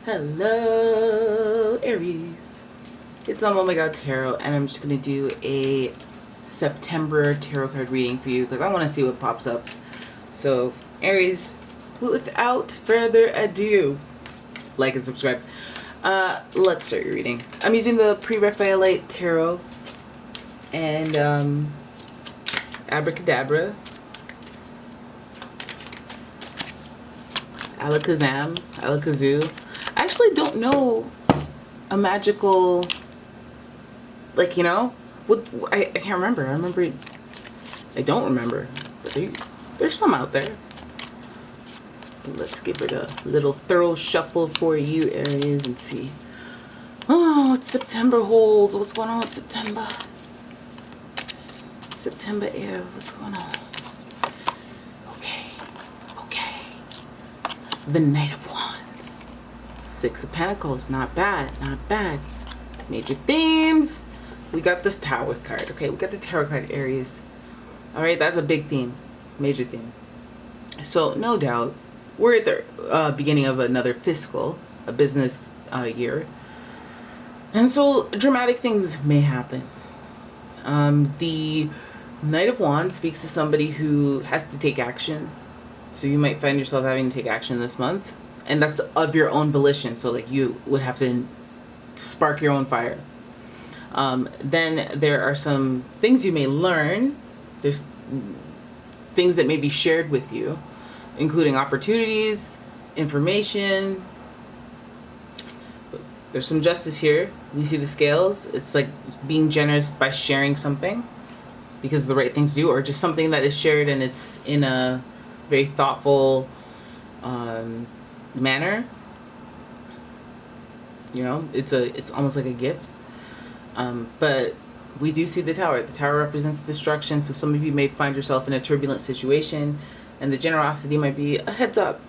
Hello, Aries. It's umomgtarot, and I'm just going to do a September tarot card reading for you because I want to see what pops up. So, Aries, without further ado, like and subscribe. Let's start your reading. I'm using the Pre-Raphaelite Tarot and Abracadabra, Alakazam, Alakazoo. I actually don't know a magical, like, what I can't remember. I don't remember, but there's some out there. But let's give it a little thorough shuffle for you, Aries, and see. Oh, what September holds. What's going on with September? September air. What's going on? Okay. The Knight of Wands. Six of Pentacles. Not bad. Major themes. We got this Tower card. Okay, we got the Tower card, Aries. Alright, that's a big theme. Major theme. So, no doubt, we're at the beginning of another fiscal, a business year. And so, dramatic things may happen. The Knight of Wands speaks to somebody who has to take action. So you might find yourself having to take action this month. And that's of your own volition. So like you would have to spark your own fire. Then there are some things you may learn. There's things that may be shared with you, including opportunities, information. There's some justice here. We see the scales. It's like being generous by sharing something because it's the right thing to do, or just something that is shared and it's in a very thoughtful manner. It's almost like a gift. But we do see the Tower. The Tower represents destruction, so some of you may find yourself in a turbulent situation, and the generosity might be a heads up.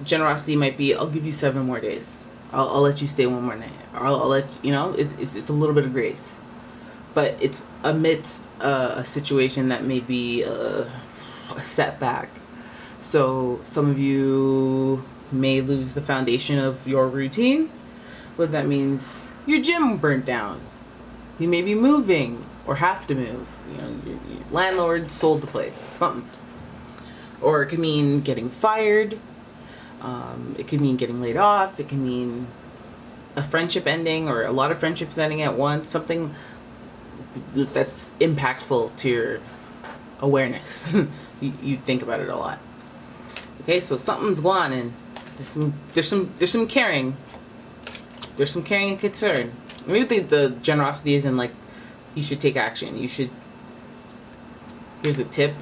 Generosity might be, I'll give you 7 more days. I'll let you stay one more night. Or I'll let it's a little bit of grace. But it's amidst a situation that may be a setback. So some of you may lose the foundation of your routine. What that means, your gym burnt down. You may be moving or have to move. Your landlord sold the place. Something. Or it could mean getting fired. It could mean getting laid off. It can mean a friendship ending or a lot of friendships ending at once. Something that's impactful to your awareness. you think about it a lot. Okay, so something's going on, and there's some caring. There's some caring and concern. Maybe the generosity isn't like you should take action. Here's a tip.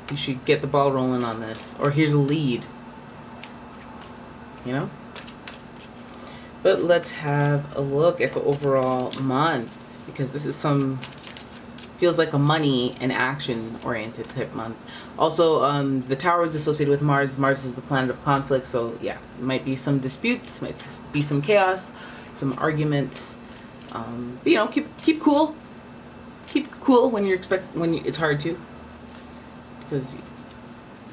You should get the ball rolling on this, or here's a lead. But let's have a look at the overall month, because this is feels like a money and action oriented type month. Also, the Tower is associated with Mars. Mars is the planet of conflict, so yeah, might be some disputes, might be some chaos, some arguments. But keep cool. Keep cool when it's hard to, because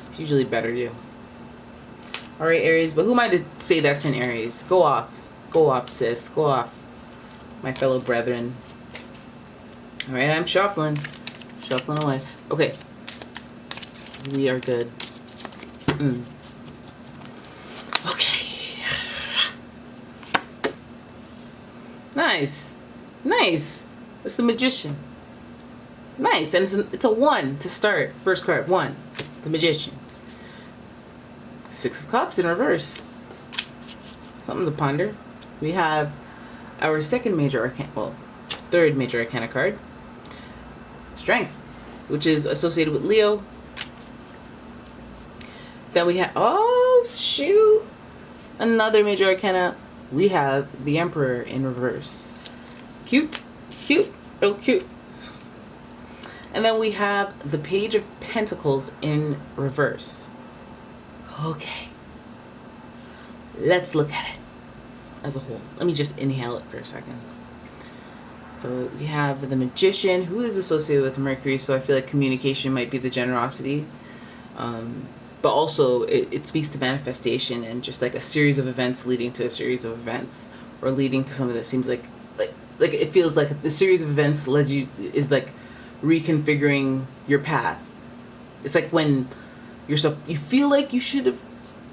it's usually better to. All right, Aries, but who am I to say that's an Aries? Go off, sis. Go off, my fellow brethren. All right, I'm shuffling away. Okay, we are good. Okay, nice. That's the Magician. Nice, and it's a 1 to start. First card, 1, the Magician. 6 of Cups in reverse. Something to ponder. We have our third major arcana card, Strength, which is associated with Leo. Then we have, oh shoot, another major arcana. We have the Emperor in reverse. Cute, real cute. And then we have the Page of Pentacles in reverse. Okay, let's look at it as a whole. Let me just inhale it for a second. So we have the Magician, who is associated with Mercury, so I feel like communication might be the generosity. but also it speaks to manifestation and just like a series of events leading to a series of events, or leading to something that seems like it feels like the series of events is like reconfiguring your path. It's like when you feel like you should have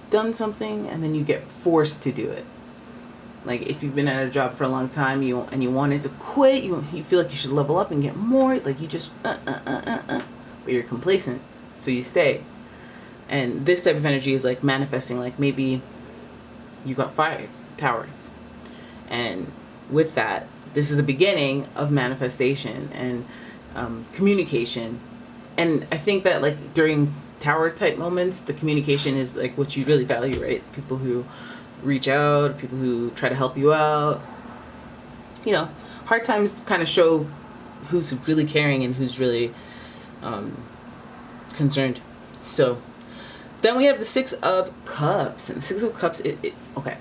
done something and then you get forced to do it. Like if you've been at a job for a long time, you wanted to quit, you feel like you should level up and get more, like you just but you're complacent, so you stay. And this type of energy is like manifesting, like maybe you got fired, Tower. And with that, this is the beginning of manifestation and communication. And I think that like during Tower type moments, the communication is like what you really value, right? People who reach out, people who try to help you out. You know, hard times kind of show who's really caring and who's really concerned. So then we have the Six of Cups, and the Six of Cups. Okay.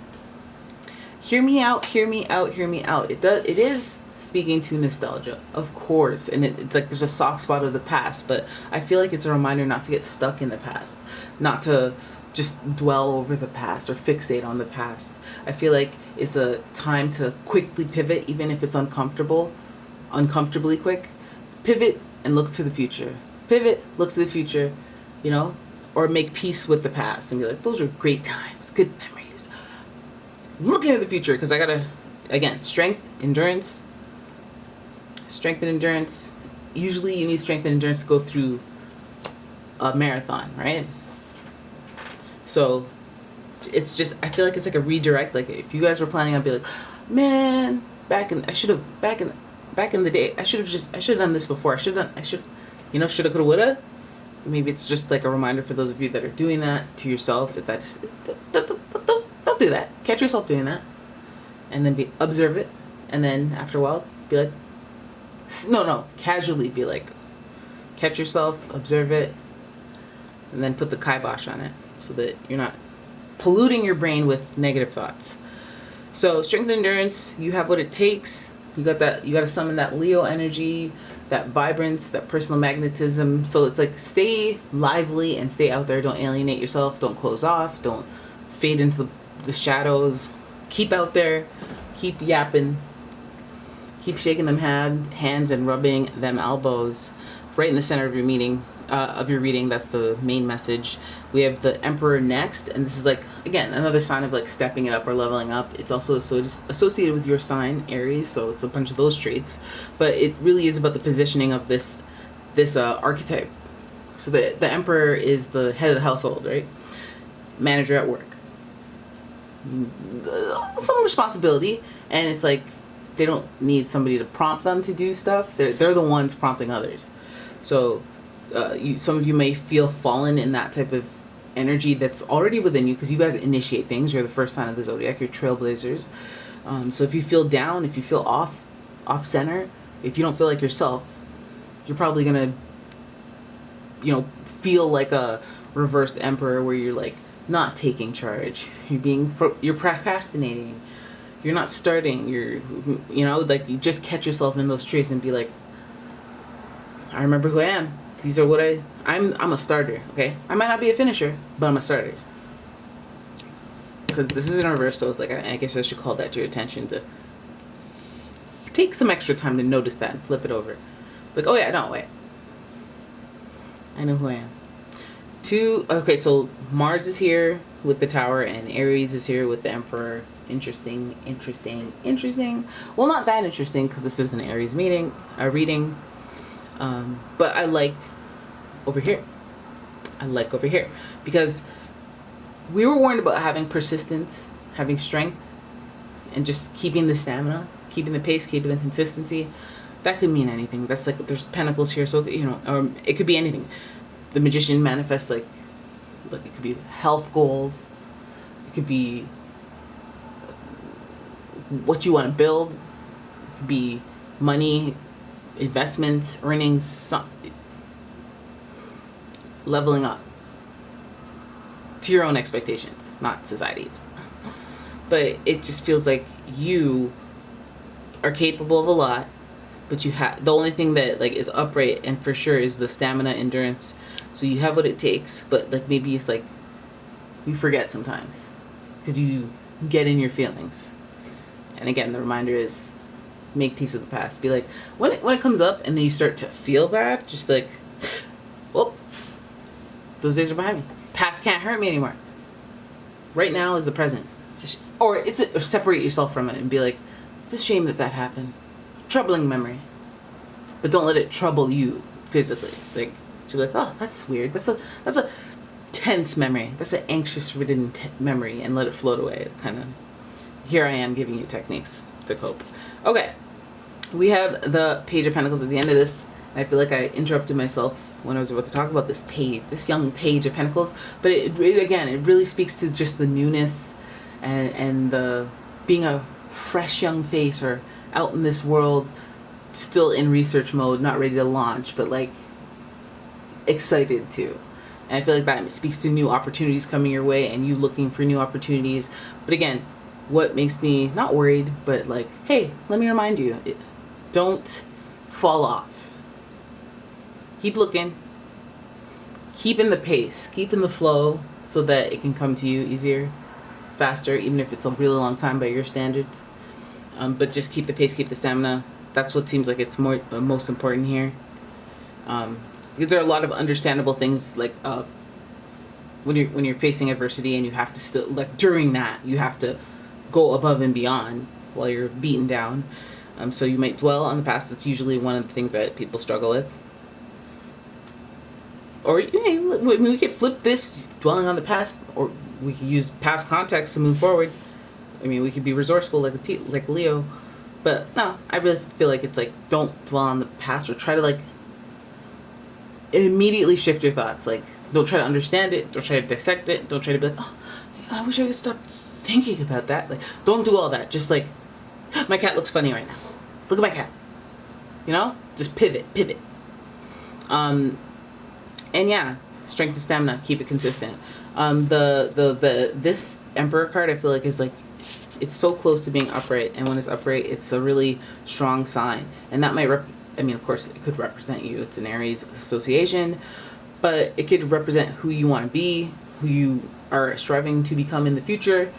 Hear me out. Hear me out. Hear me out. It is speaking to nostalgia, of course, and it's like there's a soft spot of the past, but I feel like it's a reminder not to get stuck in the past, not to just dwell over the past or fixate on the past. I feel like it's a time to quickly pivot, even if it's uncomfortably quick. Pivot and look to the future. Pivot, look to the future, you know, or make peace with the past and be like, those were great times, good memories. Looking at the future, because I gotta, again, strength and endurance. Usually you need strength and endurance to go through a marathon, right? So it's just, I feel like it's like a redirect. Like if you guys were planning, I'd be like, man, back in the day, I should have done this before. shoulda, coulda, woulda. Maybe it's just like a reminder for those of you that are doing that to yourself. If that's, don't do that. Catch yourself doing that, and then observe it, and then after a while, be like, casually be like, catch yourself, observe it, and then put the kibosh on it so that you're not polluting your brain with negative thoughts. So strength and endurance, you have what it takes. You got to summon that Leo energy, that vibrance, that personal magnetism. So it's like stay lively and stay out there. Don't alienate yourself. Don't close off. Don't fade into the shadows. Keep out there. Keep yapping. Keep shaking them hands and rubbing them elbows. Right in the center of your reading. That's the main message. We have the Emperor next, and this is like, again, another sign of like stepping it up or leveling up. It's also associated with your sign, Aries, so it's a bunch of those traits, but it really is about the positioning of this archetype. So the Emperor is the head of the household, right? Manager at work. Some responsibility, and it's like they don't need somebody to prompt them to do stuff. They're the ones prompting others. So some of you may feel fallen in that type of energy that's already within you, because you guys initiate things. You're the first sign of the zodiac. You're trailblazers. So if you feel down, if you feel off center, if you don't feel like yourself, you're probably gonna, feel like a reversed Emperor, where you're like not taking charge. You're procrastinating. You're not starting. Like you just catch yourself in those traits and be like, I remember who I am. These are what I'm a starter, okay? I might not be a finisher, but I'm a starter. Because this is in reverse, so it's like, I guess I should call that to your attention, to take some extra time to notice that and flip it over. Like, oh yeah, no, wait. I know who I am. Okay, so Mars is here with the Tower, and Aries is here with the Emperor. Interesting. Well, not that interesting, because this is an Aries reading. But I like over here. Because we were warned about having persistence, having strength, and just keeping the stamina, keeping the pace, keeping the consistency. That could mean anything. That's like, there's pentacles here, so it could be anything. The Magician manifests like it could be health goals. It could be what you want to build. It could be money, investments, earnings, leveling up to your own expectations, not society's. But it just feels like you are capable of a lot. but you have, the only thing that like is upright and for sure is the stamina, endurance. So you have what it takes, but like maybe it's like you forget sometimes because you get in your feelings. And again, the reminder is make peace with the past. Be like, when it comes up and then you start to feel bad, just be like, well, those days are behind me. Past can't hurt me anymore. Right now is the present. Or separate yourself from it and be like, it's a shame that happened. Troubling memory. But don't let it trouble you physically. Like, she'll be like, oh, that's weird. That's a tense memory. That's an anxious ridden memory, and let it float away. Kind of, here I am giving you techniques to cope. Okay. We have the Page of Pentacles at the end of this. I feel like I interrupted myself when I was about to talk about this young Page of Pentacles. But it really speaks to just the newness and the being a fresh young face, or out in this world, still in research mode, not ready to launch, but like excited to. And I feel like that speaks to new opportunities coming your way and you looking for new opportunities. But again, what makes me not worried, but like, hey, let me remind you, don't fall off. Keep looking. Keep in the pace. Keep in the flow so that it can come to you easier, faster, even if it's a really long time by your standards. But just keep the pace, keep the stamina. That's what seems like it's most important here. Because there are a lot of understandable things, like when you're facing adversity and you have to still, like during that, you have to go above and beyond while you're beaten down. So you might dwell on the past. That's usually one of the things that people struggle with. Or we could flip this, dwelling on the past, or we could use past context to move forward. I mean, we could be resourceful like Leo. But no, I really feel like it's like, don't dwell on the past, or try to like immediately shift your thoughts. Like, don't try to understand it. Don't try to dissect it. Don't try to be like, oh, I wish I could stop thinking about that. Like, don't do all that. Just like, my cat looks funny right now. Look at my cat. You know? Just pivot. And yeah, strength and stamina. Keep it consistent. This Emperor card, I feel like, is like, it's so close to being upright, and when it's upright, it's a really strong sign. And that might I mean, of course, it could represent you. It's an Aries association, but it could represent who you want to be, who you are striving to become in the future,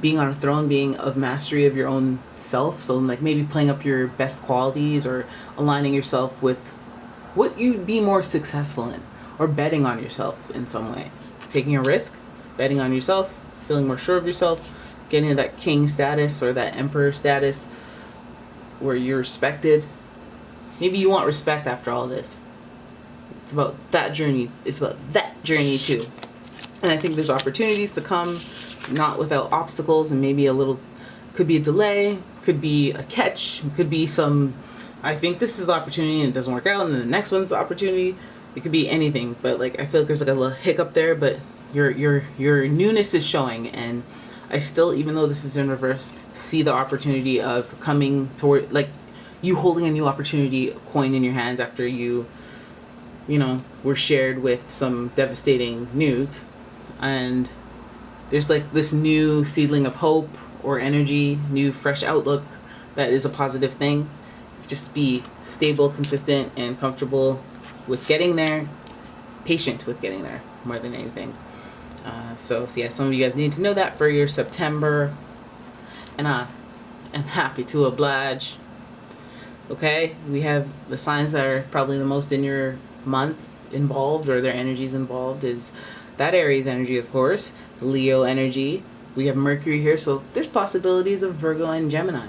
being on a throne, being of mastery of your own self. So like maybe playing up your best qualities, or aligning yourself with what you'd be more successful in, or betting on yourself in some way. Taking a risk, betting on yourself, feeling more sure of yourself, getting to that king status or that emperor status where you're respected. Maybe you want respect after all this. It's about that journey. It's about that journey too. And I think there's opportunities to come, not without obstacles, and maybe could be a delay, could be a catch, could be some, I think this is the opportunity and it doesn't work out, and then the next one's the opportunity. It could be anything, but like I feel like there's like a little hiccup there, but your newness is showing, and I still, even though this is in reverse, see the opportunity of coming toward, like, you holding a new opportunity coin in your hands after you were shared with some devastating news. And there's like this new seedling of hope or energy, new fresh outlook that is a positive thing. Just be stable, consistent, and comfortable with getting there, patient with getting there more than anything. So yeah, some of you guys need to know that for your September, and I am happy to oblige. Okay, we have the signs that are probably the most in your month involved, or their energies involved, is that Aries energy, of course, the Leo energy. We have Mercury here, so there's possibilities of Virgo and Gemini.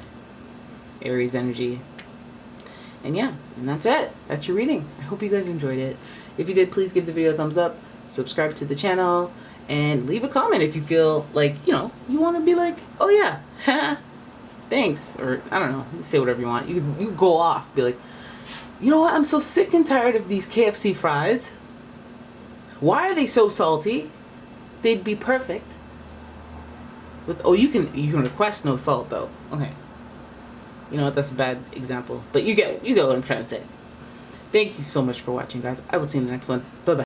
Aries energy. And yeah, and that's it. That's your reading. I hope you guys enjoyed it. If you did, please give the video a thumbs up, subscribe to the channel, and leave a comment if you feel like, you want to be like, oh yeah, thanks, or I don't know, say whatever you want. You go off, be like, you know what, I'm so sick and tired of these KFC fries. Why are they so salty? They'd be perfect with, you can request no salt though. Okay, you know what, that's a bad example, but you get what I'm trying to say. Thank you so much for watching, guys. I will see you in the next one. Bye bye.